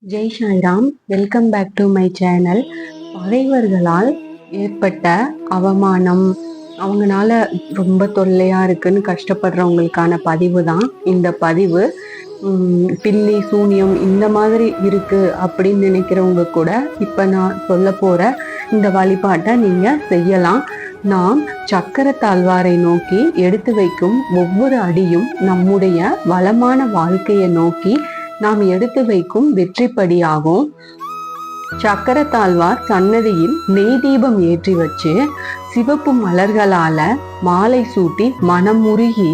Jai Sairam. Welcome back to my channel. பகைவர்களால் ஏற்பட்ட அவமானம், அவங்கனால ரொம்ப தொல்லையா இருக்குன்னு கஷ்டப்படுறவங்களுக்கான பதிவு தான் இந்த பதிவு. பில்லி சூனியம் இந்த மாதிரி இருக்கு அப்படின்னு நினைக்கிறவங்க கூட இப்ப நான் சொல்ல போற இந்த வழிபாட்டை நீங்க செய்யலாம். நாம் சக்கர தாழ்வாரை நோக்கி எடுத்து வைக்கும் ஒவ்வொரு அடியும் நம்முடைய வளமான வாழ்க்கையை நோக்கி நாம் எடுத்து வைக்கும் வெற்றிப்படியாகும். சக்கர தாழ்வார் சன்னதியில் நெய் தீபம் ஏற்றி வச்சு சிவப்பு மலர்களால மாலை சூட்டி மனமுருகி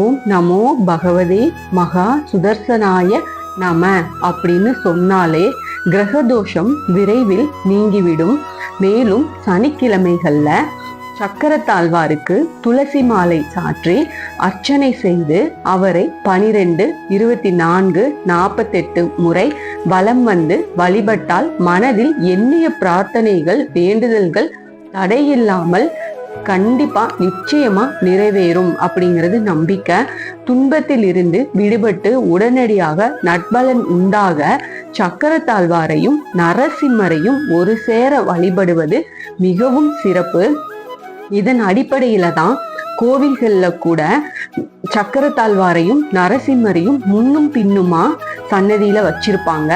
ஓம் நமோ பகவதே மகா சுதர்சனாய நம அப்படின்னு சொன்னாலே கிரகதோஷம் விரைவில் நீங்கிவிடும். மேலும் சனிக்கிழமைகள்ல சக்கரத்தாழ்வாருக்கு துளசி மாலை சாற்றி அர்ச்சனை செய்து அவரை 12, 24, 48 முறை வலம் வந்து வழிபட்டால் மனதில் எண்ணிய பிரார்த்தனைகள் வேண்டுதல்கள் தடையில்லாமல் கண்டிப்பா நிச்சயமா நிறைவேறும் அப்படிங்கிறது நம்பிக்கை. துன்பத்தில் இருந்து விடுபட்டு உடனடியாக நட்பலன் உண்டாக சக்கரத்தாழ்வாரையும் நரசிம்மரையும் ஒரு சேர வழிபடுவது மிகவும் சிறப்பு. இதன் அடிப்படையில தான் கோவில்கள்ல கூட சக்கரத்தாழ்வாரையும் நரசிம்மரையும் முன்னும் பின்னுமா சன்னதியில வச்சிருப்பாங்க.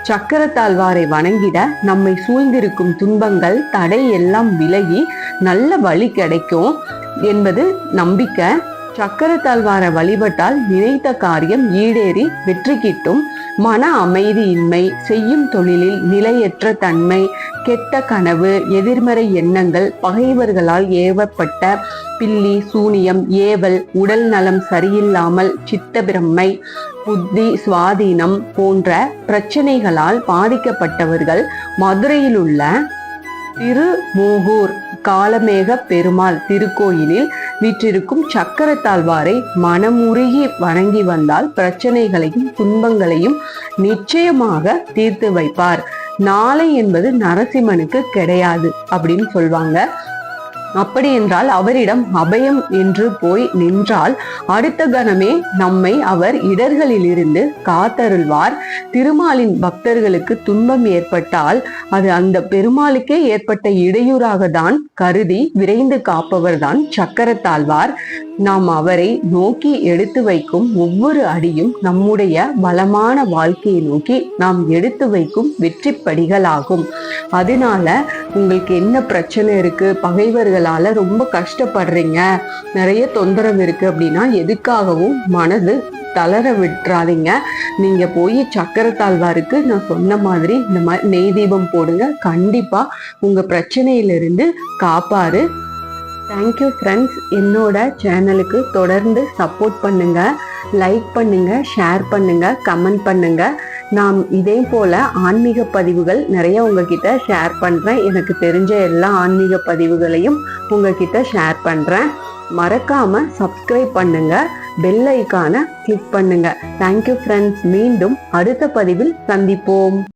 சக்கரத்தாழ்வாரை வணங்கிட நம்மை சூழ்ந்திருக்கும் துன்பங்கள் தடை எல்லாம் விலகி நல்ல வழி கிடைக்கும் என்பது நம்பிக்கை. சக்கரத்தாழ்வாரை வழிபட்டால் நினைத்த காரியம் ஈடேறி வெற்றி கிட்டும். மன அமைதியின்மை, செய்யும் தொழிலில் நிலையற்ற தன்மை, கெட்ட கனவு, எதிர்மறை எண்ணங்கள், பகைவர்களால் ஏவப்பட்ட பில்லி சூனியம், ஏவல், உடல் நலம் சரியில்லாமல் சித்தபிரமை, புத்தி சுவாதீனம் போன்ற பிரச்சனைகளால் பாதிக்கப்பட்டவர்கள் மதுரையில் உள்ள திருமோகூர் காலமேக பெருமாள் திருக்கோயிலில் வீற்றிருக்கும் சக்கரத்தாழ்வாரை மனமுருகி வணங்கி வந்தால் பிரச்சனைகளையும் துன்பங்களையும் நிச்சயமாக தீர்த்து வைப்பார். நாளை என்பது நரசிம்மனுக்கு கிடையாது அப்படின்னு சொல்வாங்க. அப்படி என்றால் அவரிடம் அபயம் என்று போய் நின்றால் அடுத்த கணமே நம்மை அவர் இடர்களிலிருந்து காத்தருள்வார். திருமாலின் பக்தர்களுக்கு துன்பம் ஏற்பட்டால் அது அந்த பெருமாளுக்கே ஏற்பட்ட இடையூறாக தான் கருதி விரைந்து காப்பவர் தான் சக்கரத்தாழ்வார். நாம் அவரை நோக்கி எடுத்து வைக்கும் ஒவ்வொரு அடியும் நம்முடைய பலமான வாழ்க்கையை நோக்கி நாம் எடுத்து வைக்கும் வெற்றி படிகளாகும். அதனால உங்களுக்கு என்ன பிரச்சனை இருக்கு, பகைவர்களால ரொம்ப கஷ்டப்படுறீங்க, நிறைய தொந்தரவு இருக்கு அப்படின்னா எதுக்காகவும் மனது தளர விட்டுறாதீங்க. நீங்க போய் சக்கரத்தாழ்வாருக்கு நான் சொன்ன மாதிரி இந்த மாதிரி நெய் தீபம் போடுங்க. கண்டிப்பா உங்க பிரச்சனையிலிருந்து காப்பாரு. Thank you friends. என்னோட சேனலுக்கு தொடர்ந்து சப்போர்ட் பண்ணுங்க, லைக் பண்ணுங்க, ஷேர் பண்ணுங்க, கமெண்ட் பண்ணுங்க. நான் இதே போல ஆன்மீக பதிவுகள் நிறைய உங்ககிட்ட ஷேர் பண்றேன். எனக்கு தெரிஞ்ச எல்லா ஆன்மீக பதிவுகளையும் உங்ககிட்ட ஷேர் பண்றேன். மறக்காம சப்ஸ்கிரைப் பண்ணுங்க, பெல் ஐகானை கிளிக் பண்ணுங்க. Thank you friends. மீண்டும் அடுத்த பதிவில் சந்திப்போம்.